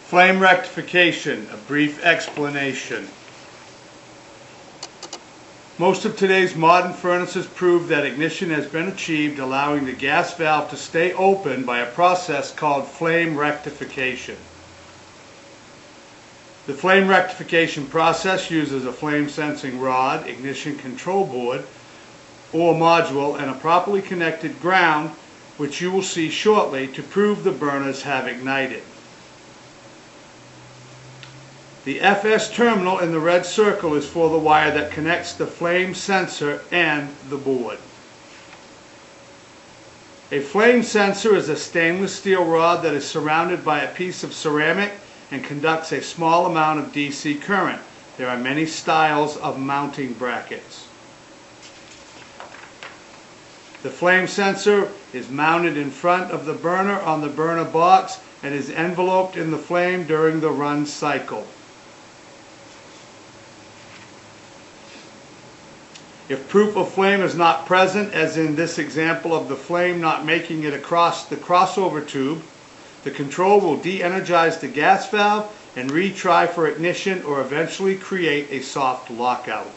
Flame rectification, a brief explanation. Most of today's modern furnaces prove that ignition has been achieved, allowing the gas valve to stay open by a process called flame rectification. The flame rectification process uses a flame sensing rod, ignition control board, or module, and a properly connected ground, which you will see shortly, to prove the burners have ignited. The FS terminal in the red circle is for the wire that connects the flame sensor and the board. A flame sensor is a stainless steel rod that is surrounded by a piece of ceramic and conducts a small amount of DC current. There are many styles of mounting brackets. The flame sensor is mounted in front of the burner on the burner box and is enveloped in the flame during the run cycle. If proof of flame is not present, as in this example of the flame not making it across the crossover tube, the control will de-energize the gas valve and retry for ignition, or eventually create a soft lockout.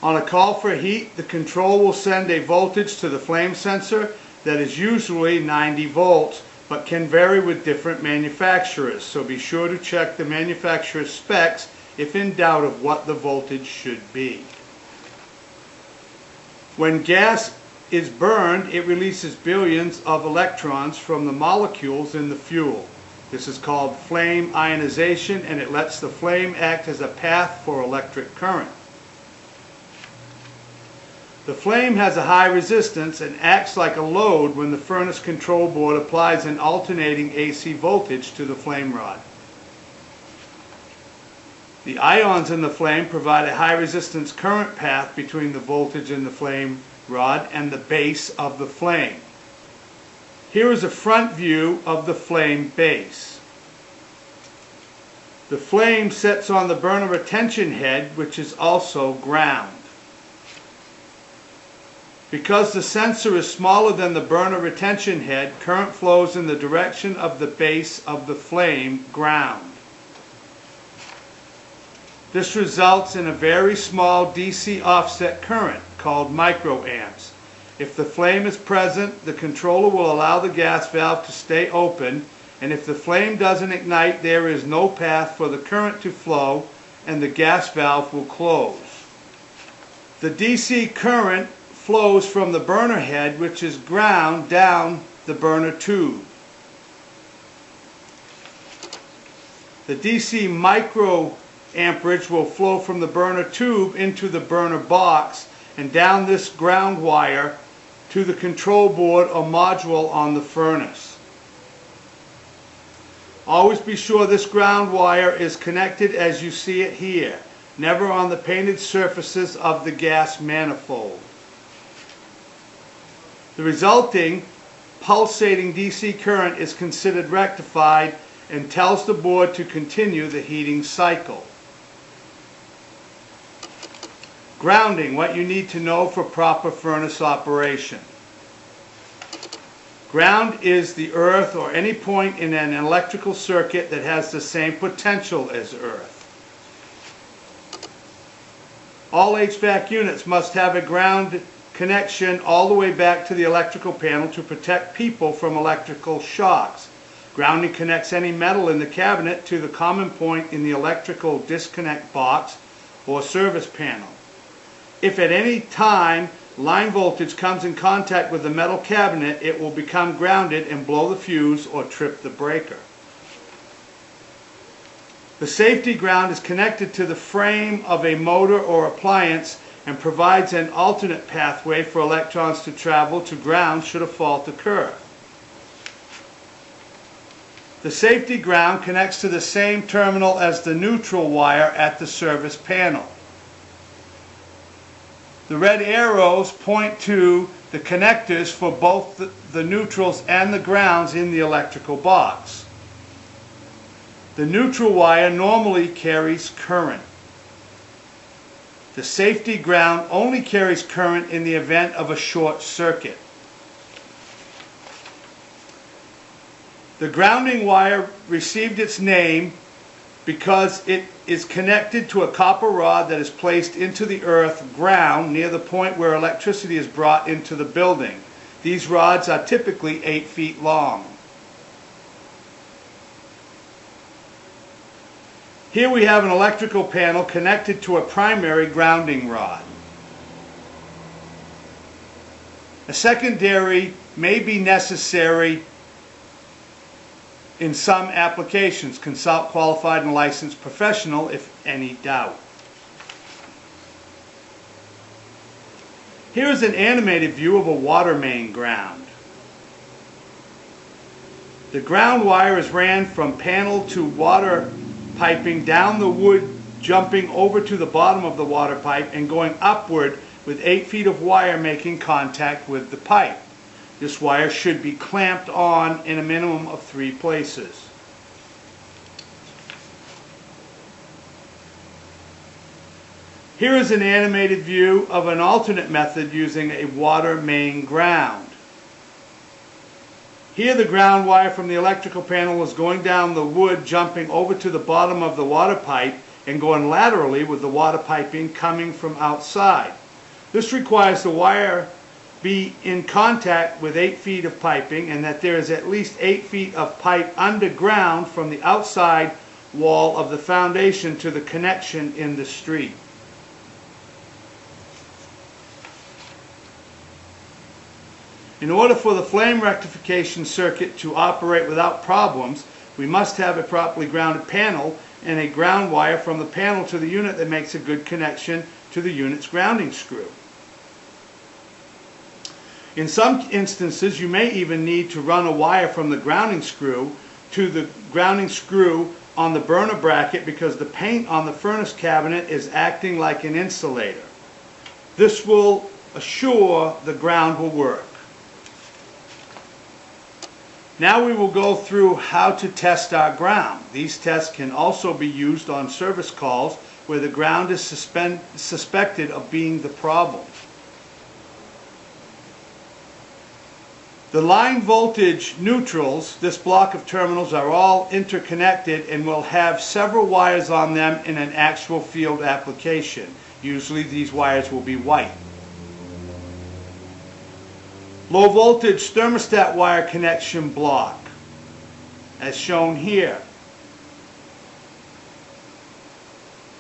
On a call for heat, the control will send a voltage to the flame sensor that is usually 90 volts, but can vary with different manufacturers, so be sure to check the manufacturer's specs if in doubt of what the voltage should be. When gas is burned, it releases billions of electrons from the molecules in the fuel. This is called flame ionization, and it lets the flame act as a path for electric current. The flame has a high resistance and acts like a load when the furnace control board applies an alternating AC voltage to the flame rod. The ions in the flame provide a high resistance current path between the voltage in the flame rod and the base of the flame. Here is a front view of the flame base. The flame sets on the burner retention head, which is also ground. Because the sensor is smaller than the burner retention head, current flows in the direction of the base of the flame ground. This results in a very small DC offset current called microamps. If the flame is present, the controller will allow the gas valve to stay open, and if the flame doesn't ignite, there is no path for the current to flow and the gas valve will close. The DC current flows from the burner head, which is ground, down the burner tube. The DC microamperage will flow from the burner tube into the burner box and down this ground wire to the control board or module on the furnace. Always be sure this ground wire is connected as you see it here, never on the painted surfaces of the gas manifold. The resulting pulsating DC current is considered rectified and tells the board to continue the heating cycle. Grounding, what you need to know for proper furnace operation. Ground is the earth or any point in an electrical circuit that has the same potential as earth. All HVAC units must have a ground connection all the way back to the electrical panel to protect people from electrical shocks. Grounding connects any metal in the cabinet to the common point in the electrical disconnect box or service panel. If at any time line voltage comes in contact with the metal cabinet, it will become grounded and blow the fuse or trip the breaker. The safety ground is connected to the frame of a motor or appliance and provides an alternate pathway for electrons to travel to ground should a fault occur. The safety ground connects to the same terminal as the neutral wire at the service panel. The red arrows point to the connectors for both the neutrals and the grounds in the electrical box. The neutral wire normally carries current. The safety ground only carries current in the event of a short circuit. The grounding wire received its name because it is connected to a copper rod that is placed into the earth ground near the point where electricity is brought into the building. These rods are typically 8 feet long. Here we have an electrical panel connected to a primary grounding rod. A secondary may be necessary in some applications. Consult qualified and licensed professional if any doubt. Here is an animated view of a water main ground. The ground wire is ran from panel to water piping down the wood, jumping over to the bottom of the water pipe and going upward with 8 feet of wire making contact with the pipe. This wire should be clamped on in a minimum of 3 places. Here is an animated view of an alternate method using a water main ground. Here the ground wire from the electrical panel is going down the wood, jumping over to the bottom of the water pipe and going laterally with the water piping coming from outside. This requires the wire be in contact with 8 feet of piping and that there is at least 8 feet of pipe underground from the outside wall of the foundation to the connection in the street. In order for the flame rectification circuit to operate without problems, we must have a properly grounded panel and a ground wire from the panel to the unit that makes a good connection to the unit's grounding screw. In some instances, you may even need to run a wire from the grounding screw to the grounding screw on the burner bracket because the paint on the furnace cabinet is acting like an insulator. This will assure the ground will work. Now we will go through how to test our ground. These tests can also be used on service calls where the ground is suspected of being the problem. The line voltage neutrals, this block of terminals, are all interconnected and will have several wires on them in an actual field application. Usually these wires will be white. Low voltage thermostat wire connection block, as shown here.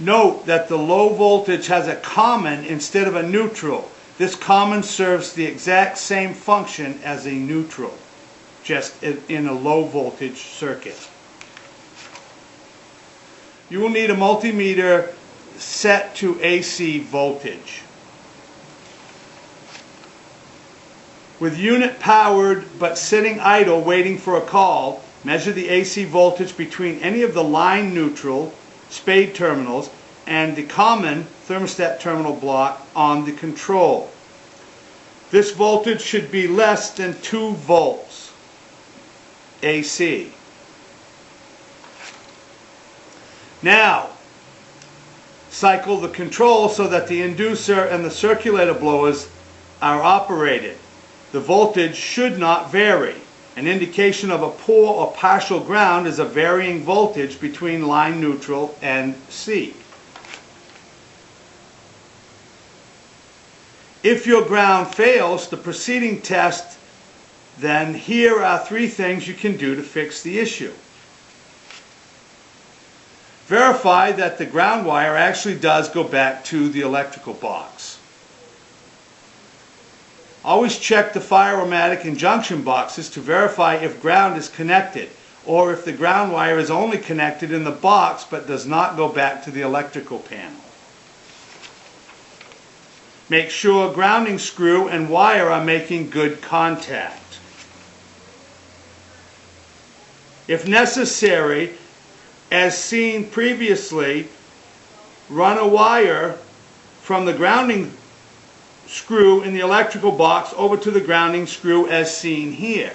Note that the low voltage has a common instead of a neutral. This common serves the exact same function as a neutral, just in a low voltage circuit. You will need a multimeter set to AC voltage. With unit powered but sitting idle waiting for a call, measure the AC voltage between any of the line neutral spade terminals and the common thermostat terminal block on the control. This voltage should be less than 2 volts AC. Now, cycle the control so that the inducer and the circulator blowers are operated. The voltage should not vary. An indication of a poor or partial ground is a varying voltage between line neutral and C. If your ground fails the preceding test, then here are 3 things you can do to fix the issue. Verify that the ground wire actually does go back to the electrical box. Always check the fire-o-matic and junction boxes to verify if ground is connected or if the ground wire is only connected in the box but does not go back to the electrical panel. Make sure grounding screw and wire are making good contact. If necessary, as seen previously, run a wire from the grounding screw in the electrical box over to the grounding screw as seen here.